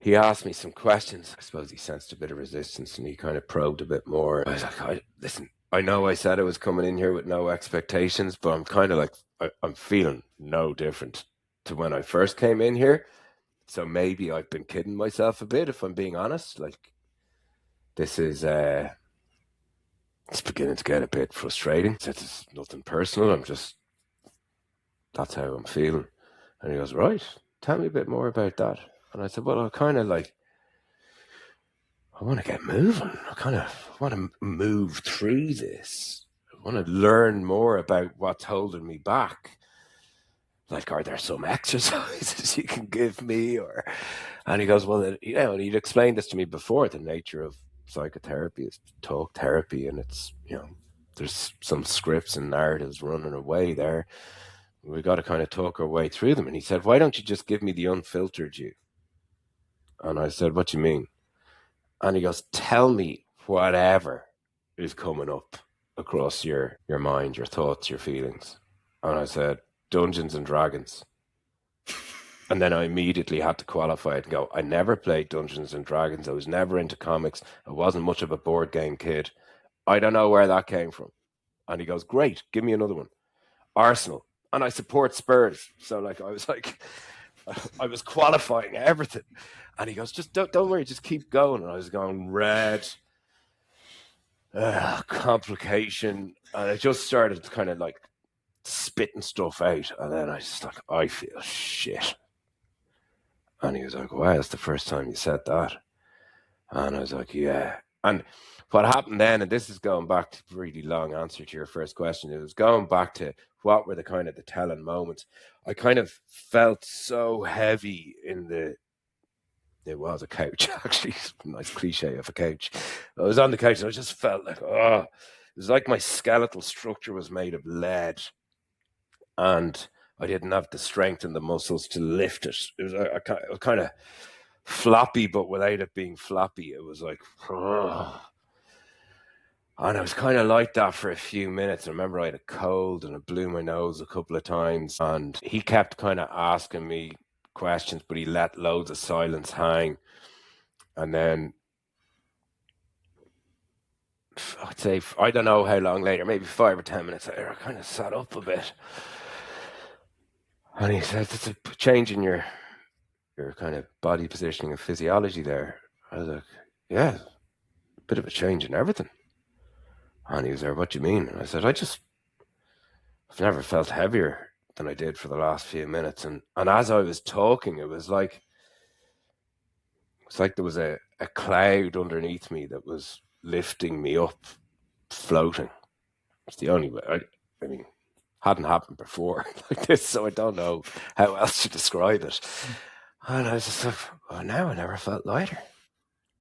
he asked me some questions. I suppose he sensed a bit of resistance and he kind of probed a bit more. I was like, listen, I know I said I was coming in here with no expectations, but I'm kind of like, I'm feeling no different to when I first came in here. So maybe I've been kidding myself a bit, if I'm being honest. Like, this is, it's beginning to get a bit frustrating. It's nothing personal. That's how I'm feeling. And he goes, right, tell me a bit more about that. And I said, well, I want to get moving. I want to move through this. I want to learn more about what's holding me back. Like, are there some exercises you can give me? And he goes, well, and he'd explained this to me before. The nature of psychotherapy is talk therapy, and it's, there's some scripts and narratives running away there. We got to kind of talk our way through them. And he said, why don't you just give me the unfiltered you? And I said, what do you mean? And he goes, tell me whatever is coming up across your mind, your thoughts, your feelings. And I said, Dungeons and Dragons. And then I immediately had to qualify it and go, I never played Dungeons and Dragons. I was never into comics. I wasn't much of a board game kid. I don't know where that came from. And he goes, great, give me another one. Arsenal. And I support Spurs. So I was qualifying everything. And he goes, just don't worry, just keep going. And I was going, red, complication. And I just started kind of like spitting stuff out. And then I just like, I feel shit. And he was like, wow, that's the first time you said that. And I was like, yeah. And what happened then, and this is going back to a really long answer to your first question, it was going back to what were the kind of the telling moments. I kind of felt so heavy it was a couch, actually. Nice cliche of a couch. I was on the couch and I just felt like, it was like my skeletal structure was made of lead. And I didn't have the strength and the muscles to lift it. It was kind of floppy, but without it being floppy. It was like, and I was kind of like that for a few minutes. I remember I had a cold and I blew my nose a couple of times. And he kept kind of asking me questions, but he let loads of silence hang. And then I'd say, I don't know how long later, maybe 5 or 10 minutes later, I kind of sat up a bit. And he said, it's a change in your kind of body positioning and physiology there. I was like, yeah, a bit of a change in everything. And he was there, what do you mean? And I said, I've never felt heavier than I did for the last few minutes. And as I was talking, it was like there was a cloud underneath me that was lifting me up, floating. It's the only way. I mean, hadn't happened before like this, so I don't know how else to describe it. And I was just like, oh, now I never felt lighter.